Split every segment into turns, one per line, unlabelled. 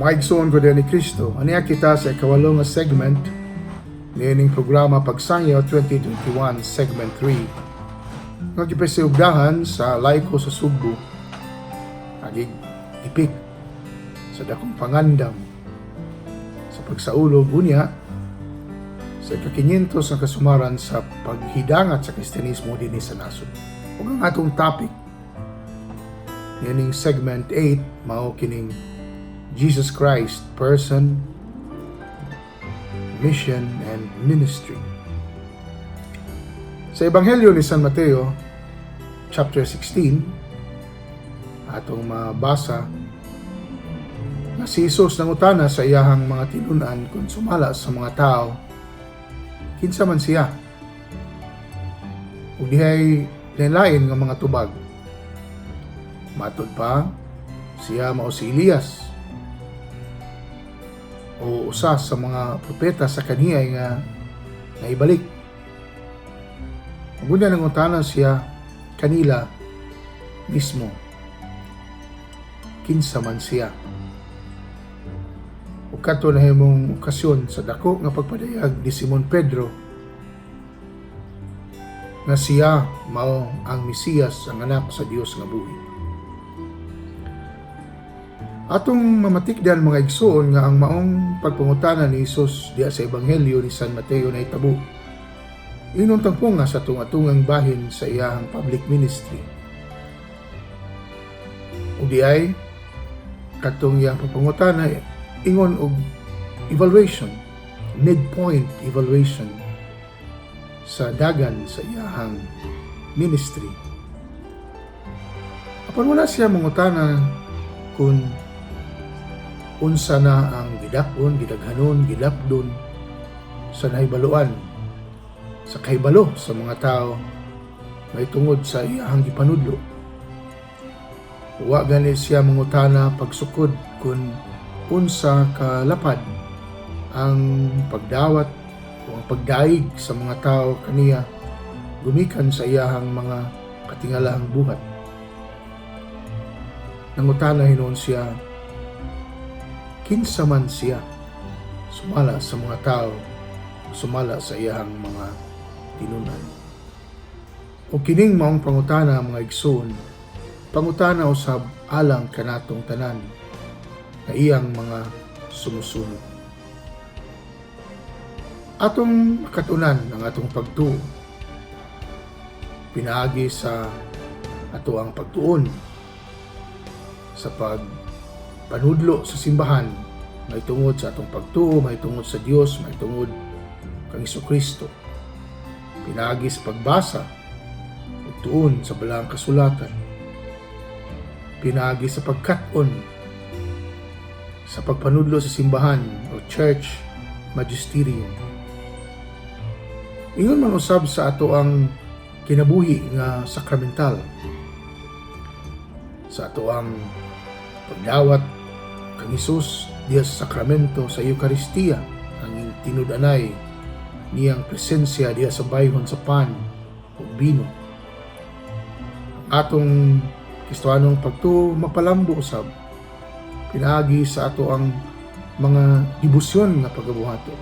Maigsoon ko din ni Kristo. Aniya kita sa ikawalo nga segment nining programa Pagsangyaw 2021 segment 3. Nga gipasiugdahan sa laiko sa Sugbo. Agig ipik sa dakong pangandam sa pagsaulog unya sa ika-500 nga kasumaran sa paghidangat sa Kristiyanismo dinhi sa nasod. Ug ang atong topic nining segment 8 mao kining Jesus Christ, person, mission, and ministry. Sa Ebanghelyo ni San Mateo, chapter 16, atong mabasa na si Jesus nangutana sa iyahang mga tinunan kung sumala sa mga tao, kinsa man siya. Ug dihay lain nga mga tubag. Matod pa, siya mao si Elias, o usa sa mga propeta sa kaniyay nga naibalik. Ug unya nangutana siya kanila mismo, kinsa man siya. Ug kadto na himong okasyon sa dako nga pagpadayag ni Simon Pedro nga siya mao ang Mesiyas, ang anak sa Dios nga buhi. Atong mamatikdan mga igsoon nga ang maong pagpangutana ni Jesus diya sa Ebanghelyo ni San Mateo na itabo. Inon tangpo nga sa tunga-tungang bahin sa iyahang public ministry. O diay katong iyang pagpangutana ingon og evaluation, midpoint evaluation sa dagan sa iyahang ministry. Apan wala siya mangutana kung unsa na ang gidakon, gidaghanon, gilapdon sa nahibaluan, sa kahibalo sa mga tao may tungod sa iyahang gipanudlo. Wa gani siya mangutana pagsukod kung unsa kalapad ang pagdawat o ang pagdaig sa mga tao kaniya gumikan sa iyahang mga katingalaang buhat. Nangutana hinuon siya kinsa man siya sumala sa mga tao, sumala sa iyahang mga tinunan. O kining maong pangutana mga igsoon, pangutana usab alang kanatong tanan na iyang mga sumusunod. Atong makatunan ang atong pagtuo pinaagi sa ato ang pagtuon sa panudlo sa simbahan, may tungod sa atong pagtuo, may tungod sa Dios, may tungod kang Hesukristo. Pinagi sa pagbasa ug tuon sa balaang kasulatan. Pinagi sa pagkat-on sa pagpanudlo sa simbahan o church magisterium. Ingon man usab sa ato ang kinabuhi nga sakramental, sa ato ang pagdawat kang Hesus diya sa sakramento sa Eucharistia, ang tinud-anay niyang presensya diya sa bayhon sa pan o bino. Atong Kristohanong pagtuo mapalambo usab pinaagi sa ato ang mga debosyon nga pagabuhaton.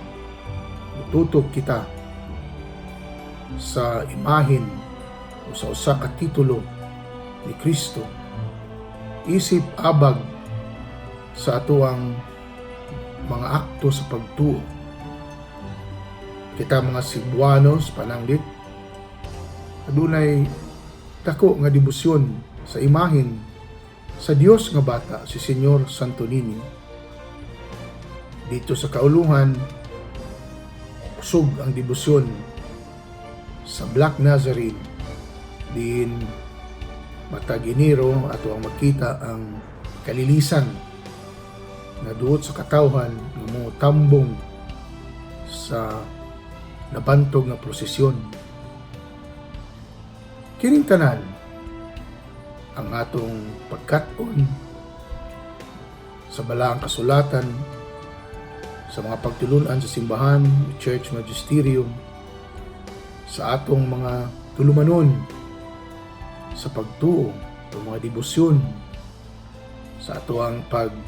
Tutok kita sa imahin o sa usa ka titulo ni Kristo, isip abag sa ato ang mga akto sa pagtuo. Kita mga Cebuanos pananglit adunay dako nga debosyon sa imahin sa Dios nga bata, si Senyor Santo Niño. Dito sa kauluhan usog ang debosyon sa Black Nazarene din matag Enero ato ang makita ang kalilisan na duot sa katawhan nga mo tambong sa nabantog nga prosesyon. Kining tanan ang atong pagkat-on sa balaang kasulatan, sa mga pagtulunan sa simbahan, church magisterium, sa atong mga tulumanon sa pagtuo, sa mga debosyon, sa atoang pagdawat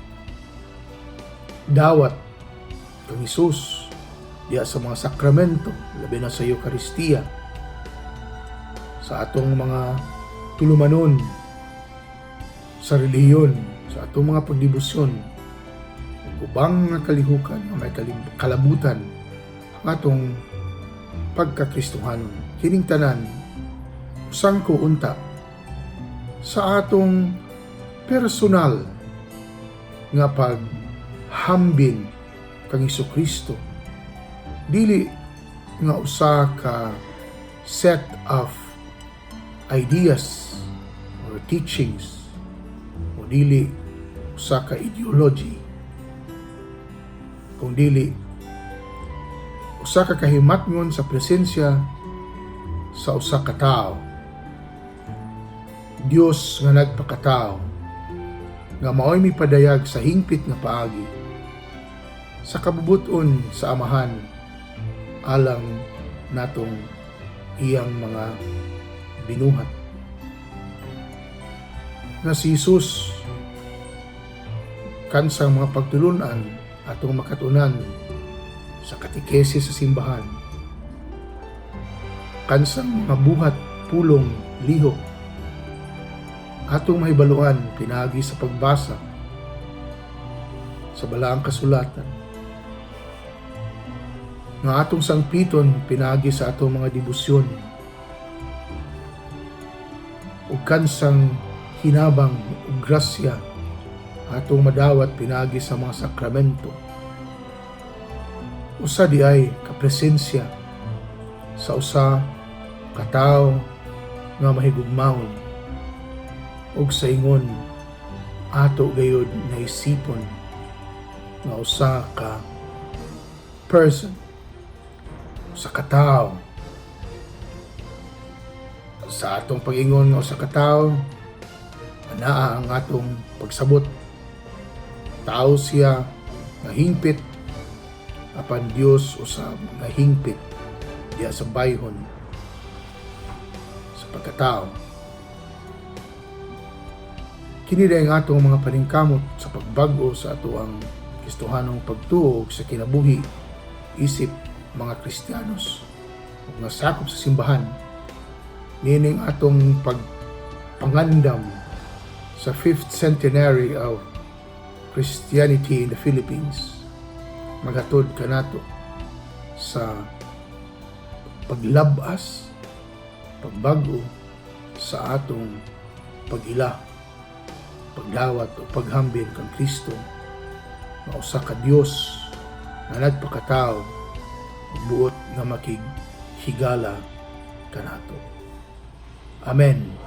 kang Hesus diya sa mga sakramento, labi na sa Eucharistia, sa atong mga tulumanon sa relihiyon, sa atong mga pagdebosyon, ubang nga kalihukan nga may kalabutan ang atong pagkakristohanon. Kining tanan usang ko unta sa atong personal nga paghambin kang Hesukristo, dili nga usa ka set of ideas or teachings, o dili usa ka ideology, kung dili usa ka kahimatngon sa presensya sa usa ka tao, Dios nga nagpakatao, nga mao'y mipadayag sa hingpit nga paagi sa kabubuton sa Amahan alang natong iyang mga binuhat. Nga si Jesus kansang mga pagtulunan atong makatunan sa katekesis sa simbahan, kansang mga buhat pulong lihok atong mahibaluan pinagi sa pagbasa sa balaang kasulatan, nga atong sangpiton pinagi sa atong mga debosyon, ug kansang hinabang ug grasya atong madawat pinagi sa mga sakramento. Usa di ay kapresensya sa usa ka tawo nga mahigugmaon, ug sa ingon ato gayud naisipon nga usa ka person, usa ka tawo. Sa atong pag-ingon nga usa ka tawo, anaa ang atong pagsabot, tao siya nga hingpit, apan Dios usab nga hingpit diya sa bayhon sa pagkatao. Kini ang atong mga paningkamot sa pagbag-o sa atoang Kristohanong pagtuo sa kinabuhi isip mga Kristiyanos ug nasakop sa simbahan, nining atong pagpangandam sa 5th centenary of Christianity in the Philippines. Maghatod kanato sa paglabas, pagbago sa atong pag-ila, pagdawat o paghambin kang Kristo nga usa ka Dios nga nagpakatao ug buot nga makighigala kanato. Amen.